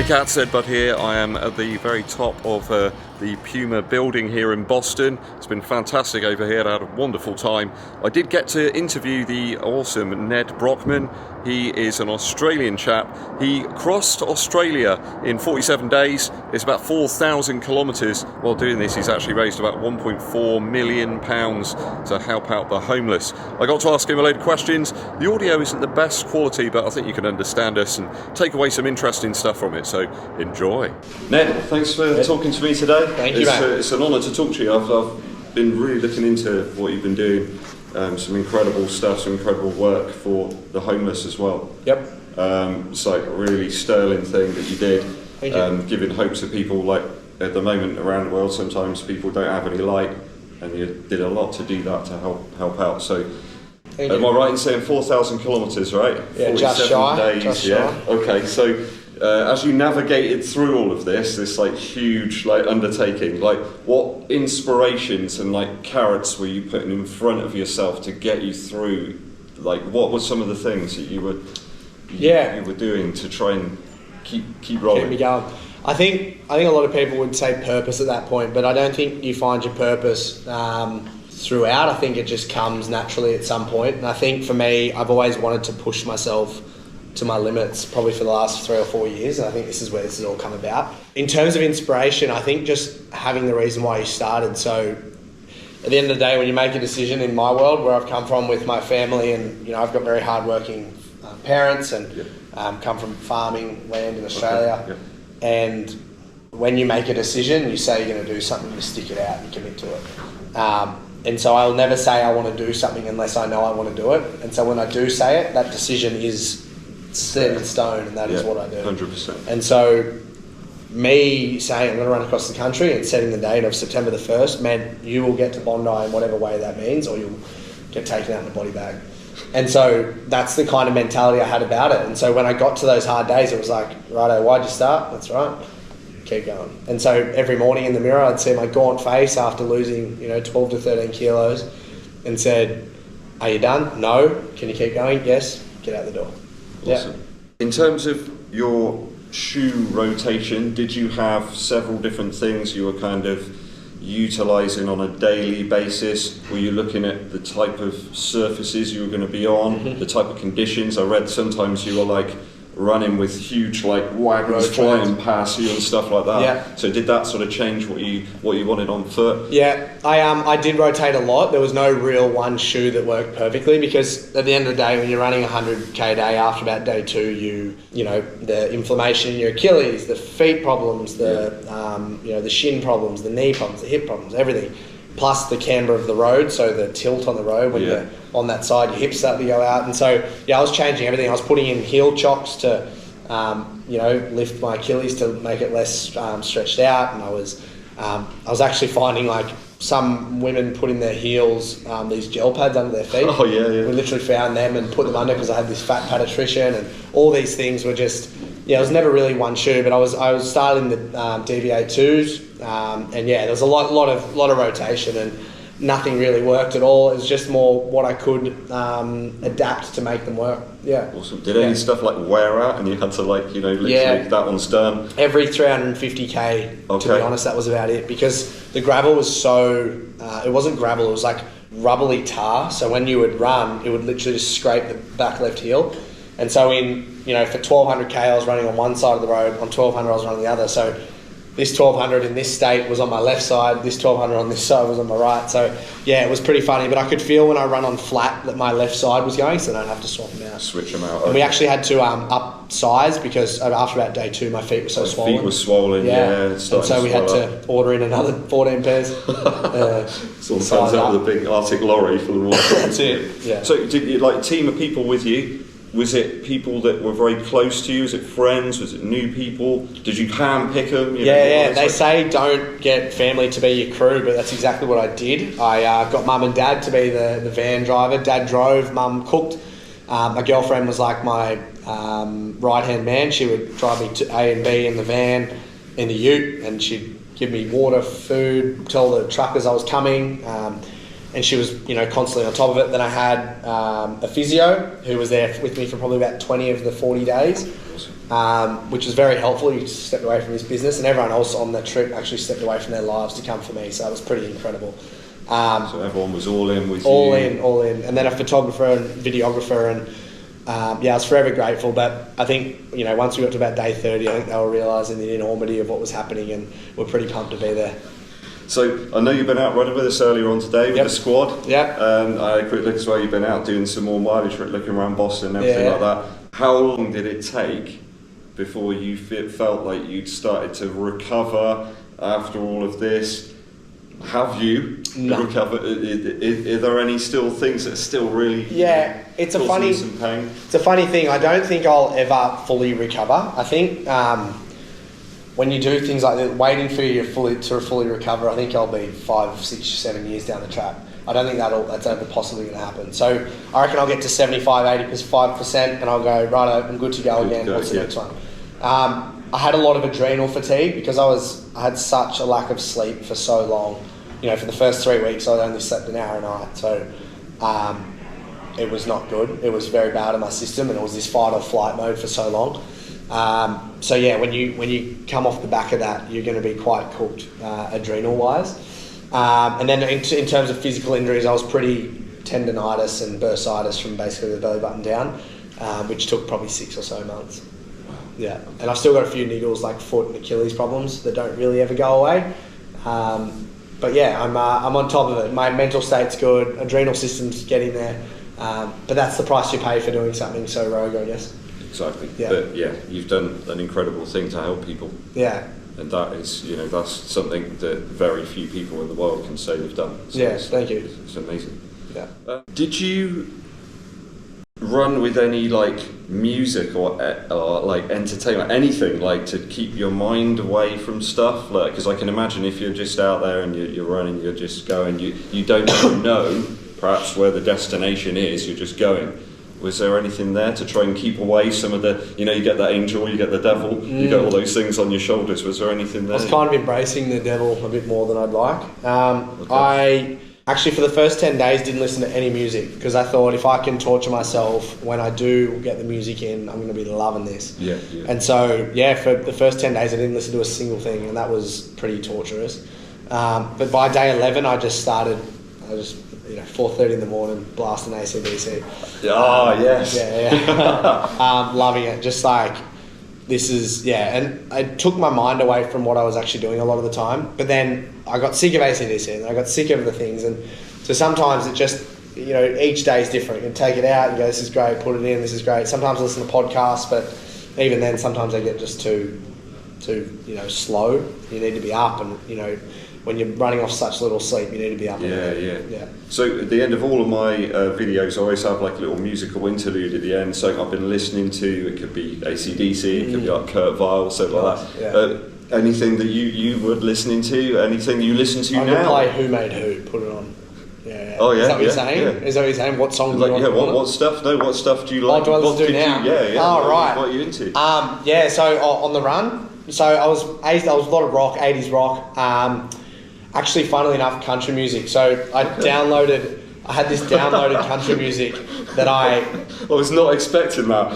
cats, Eddbud here. I am at the very top of the Puma building here in Boston. It's been fantastic over here. I had a wonderful time. I did get to interview the awesome Nedd Brockmann. He is an Australian chap. He crossed Australia in 47 days. It's about 4,000 kilometres. While doing this, he's actually raised about £1.4 million to help out the homeless. I got to ask him a load of questions. The audio isn't the best quality, but I think you can understand us and take away some interesting stuff from it, so enjoy. Nedd, thanks for talking to me today. Thank you, mate. It's an honour to talk to you. I've been really looking into what you've been doing. Some incredible stuff, some incredible work for the homeless as well. Yep. It's like a really sterling thing that you did. Thank you. Giving hope to people, like at the moment around the world, sometimes people don't have any light, and you did a lot to do that to help out. So, am I right in saying 4,000 kilometres, right? Yeah, just shy. Days, just yeah. shy. Okay, so as you navigated through all of this like huge undertaking, like what inspirations and like carrots were you putting in front of yourself to get you through? Like, what were some of the things that you were doing to try and keep rolling? Keep me going. I think a lot of people would say purpose at that point, but I don't think you find your purpose throughout. I think it just comes naturally at some point. And I think for me, I've always wanted to push myself to my limits, probably for the last 3 or 4 years, and I think this is where this has all come about. In terms of inspiration, I think just having the reason why you started. So at the end of the day, when you make a decision in my world, where I've come from with my family, and I've got very hardworking parents, and come from farming land in Australia. Okay. And when you make a decision, you say you're going to do something, you stick it out and you commit to it. And so I'll never say I want to do something unless I know I want to do it. And so when I do say it, that decision is set in stone, and that is what I do. 100%. And so me saying I'm going to run across the country and setting the date of September the 1st meant you will get to Bondi in whatever way that means, or you'll get taken out in a body bag. And so that's the kind of mentality I had about it. And so when I got to those hard days, it was like, righto, why'd you start? That's right. Keep going. And so every morning in the mirror, I'd see my gaunt face after losing 12 to 13 kilos and said, are you done? No. Can you keep going? Yes. Get out the door. Awesome. Yeah. In terms of your shoe rotation, did you have several different things you were kind of utilising on a daily basis? Were you looking at the type of surfaces you were going to be on, the type of conditions? I read sometimes you were like running with huge wagons flying past you and stuff like that. Yeah. So did that sort of change what you wanted on foot? Yeah, I did rotate a lot. There was no real one shoe that worked perfectly, because at the end of the day, when you're running 100k a day, after about day 2, the inflammation in your Achilles, the feet problems, the shin problems, the knee problems, the hip problems, everything. Plus the camber of the road, so the tilt on the road when you're on that side, your hips start to go out. And so, I was changing everything. I was putting in heel chocks to, lift my Achilles to make it less stretched out. And I was actually finding some women put in their heels these gel pads under their feet. Oh yeah. We literally found them and put them under, because I had this fat pediatrician, and all these things were just, it was never really one shoe. But I was starting the DV82s. There was a lot of rotation, and nothing really worked at all. It was just more what I could adapt to make them work. Yeah. Awesome. Did any stuff wear out, and you had to literally that one's done? Every 350k, to be honest, that was about it, because the gravel was so it wasn't gravel, it was like rubbly tar. So when you would run, it would literally just scrape the back left heel. And so for 1200k, I was running on one side of the road, on 1200 I was running the other. So this 1200 in this state was on my left side, this 1200 on this side was on my right. So it was pretty funny, but I could feel when I run on flat that my left side was going, so I don't have to swap them out. Switch them out. And we actually had to upsize, because after about day 2 my feet were so swollen. Feet were swollen, and so we had to order in another 14 pairs. Sort of comes out with a big Arctic lorry full of water. That's it, yeah. So did you a team of people with you? Was it people that were very close to you? Was it friends? Was it new people? Did you hand pick them? They say don't get family to be your crew, but that's exactly what I did. I got mum and dad to be the van driver. Dad drove, mum cooked. My girlfriend was like my right-hand man. She would drive me to A and B in the van, in the ute, and she'd give me water, food, tell the truckers I was coming. and she was, you know, constantly on top of it. Then I had a physio who was there with me for probably about 20 of the 40 days, which was very helpful. He stepped away from his business, and everyone else on the trip actually stepped away from their lives to come for me, so that was pretty incredible. So everyone was all in with all you? All in. And then a photographer and videographer, and I was forever grateful. But I think, you know, once we got to about day 30, I think they were realising the enormity of what was happening, and we're pretty pumped to be there. So I know you've been out running with us earlier on today with the squad. Yep. I had a quick look as well. You've been out doing some more mileage, looking around Boston and everything like that. How long did it take before you felt like you'd started to recover after all of this? Have you recovered? Are there any still things that are still really it's a funny some pain? It's a funny thing. I don't think I'll ever fully recover. I think when you do things like that, waiting for you to fully recover, I think I'll be 5, 6, 7 years down the track. I don't think that's ever possibly going to happen. So I reckon I'll get to 75, 85%, and I'll go, right, I'm good to go again. What's the next one? I had a lot of adrenal fatigue because I had such a lack of sleep for so long. You know, for the first 3 weeks, I only slept an hour a night. So it was not good. It was very bad in my system, and it was this fight or flight mode for so long. So yeah, when you come off the back of that, you're going to be quite cooked adrenal wise. And then in terms of physical injuries, I was pretty tendonitis and bursitis from basically the belly button down, which took probably 6 or so months. Yeah, and I've still got a few niggles like foot and Achilles problems that don't really ever go away. But yeah, I'm on top of it. My mental state's good, adrenal system's getting there. But that's the price you pay for doing something so rogue, I guess. Exactly. Yeah. But yeah, you've done an incredible thing to help people. Yeah. And that is, you know, that's something that very few people in the world can say they've done. So thank you. It's amazing. Yeah. Did you run with any like music or like entertainment, anything like to keep your mind away from stuff? Like, because I can imagine if you're just out there and you're running, you're just going, you don't even know perhaps where the destination is. You're just going. Was there anything there to try and keep away some of the, you know, you get that angel, you get the devil, you get all those things on your shoulders. Was there anything there? I was kind of embracing the devil a bit more than I'd like. I actually, for the first 10 days, didn't listen to any music because I thought if I can torture myself when I do get the music in, I'm going to be loving this. Yeah. And so, yeah, for the first 10 days, I didn't listen to a single thing, and that was pretty torturous. But by day 11, I just 4:30 in the morning, blasting AC/DC. Oh, yes. Loving it. Just like, this is, and it took my mind away from what I was actually doing a lot of the time. But then I got sick of AC/DC, and I got sick of the things. And so sometimes it just, you know, each day is different. You can take it out and go, this is great, put it in, this is great. Sometimes I listen to podcasts, but even then, sometimes they get just too, you know, slow. You need to be up, and, you know, when you're running off such little sleep, you need to be up. Yeah. So at the end of all of my videos, I always have like a little musical interlude at the end. So I've been listening to, it could be AC/DC, it could be like Kurt Vile, something like that. Anything that you were listening to? Anything you listen to now? I could play Who Made Who, put it on. Yeah. Oh yeah. Is that what you're saying? Yeah. Is that what you're saying? What song do you want? What stuff? No, what stuff do you like? What do I listen to now? Oh, right. What are you into? So on the run, so I was a lot of rock, 80s rock. Actually, funnily enough, country music. So I had this downloaded country music that I was not expecting that.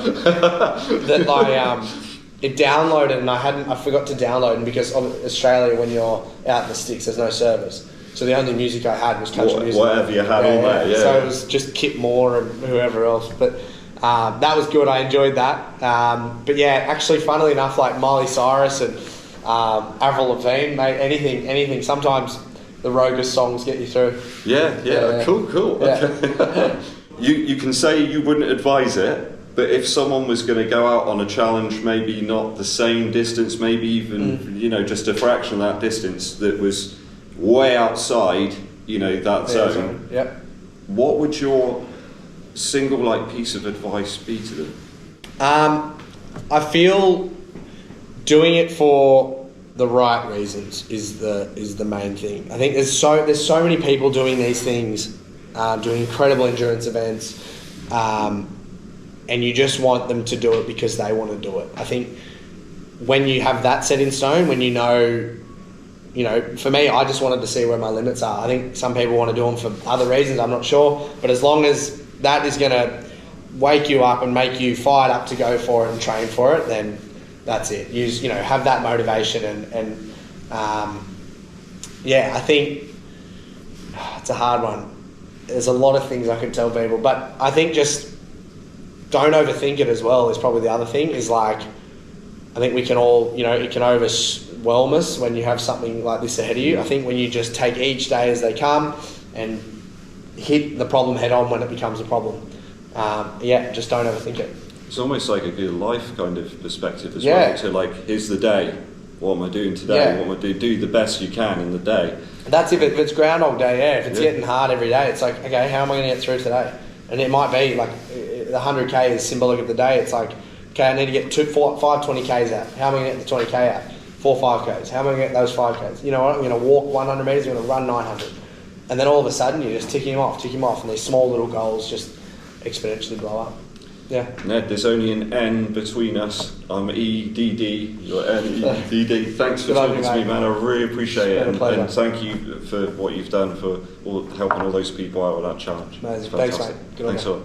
It downloaded, and I forgot to download, and because of Australia, when you're out in the sticks, there's no service. So the only music I had was country music. Whatever you had on there, So it was just Kip Moore and whoever else. But that was good. I enjoyed that. But yeah, actually, funnily enough, like Miley Cyrus and Avril Lavigne, mate, anything. Sometimes the roguest songs get you through. Yeah. Cool. Yeah. Okay. You can say you wouldn't advise it, but if someone was going to go out on a challenge, maybe not the same distance, maybe even you know, just a fraction of that distance, that was way outside, you know, that zone. Yep. What would your single like piece of advice be to them? I feel doing it for the right reasons is the main thing. I think there's so many people doing these things, doing incredible endurance events, and you just want them to do it because they want to do it. I think when you have that set in stone, when you know you know, for me, I just wanted to see where my limits are. I think some people want to do them for other reasons, I'm not sure. But as long as that is going to wake you up and make you fired up to go for it and train for it, then that's it. You know, have that motivation and I think it's a hard one. There's a lot of things I could tell people, but I think just don't overthink it as well is probably the other thing. Is like, I think we can all, you know, it can overwhelm us when you have something like this ahead of you. I think when you just take each day as they come and hit the problem head on when it becomes a problem. Just don't overthink it. It's almost like a good life kind of perspective as well. To like, here's the day. What am I doing today? What am I doing? Do the best you can in the day. That's if it's Groundhog Day, If it's getting hard every day, it's like, okay, how am I going to get through today? And it might be like the 100K is symbolic of the day. It's like, okay, I need to get 5 20Ks out. How am I going to get the 20K out? 4 5Ks. How am I going to get those 5Ks? You know what? I'm going to walk 100 metres, I'm going to run 900. And then all of a sudden, you're just ticking them off, and these small little goals just exponentially blow up. Yeah. Ned, there's only an N between us. I'm EDD, you're NEDD. Thanks for talking to me, man. I really appreciate it. And thank you for what you've done for helping all those people out with that challenge. Amazing. Thanks, mate. Good on you. Thanks a lot.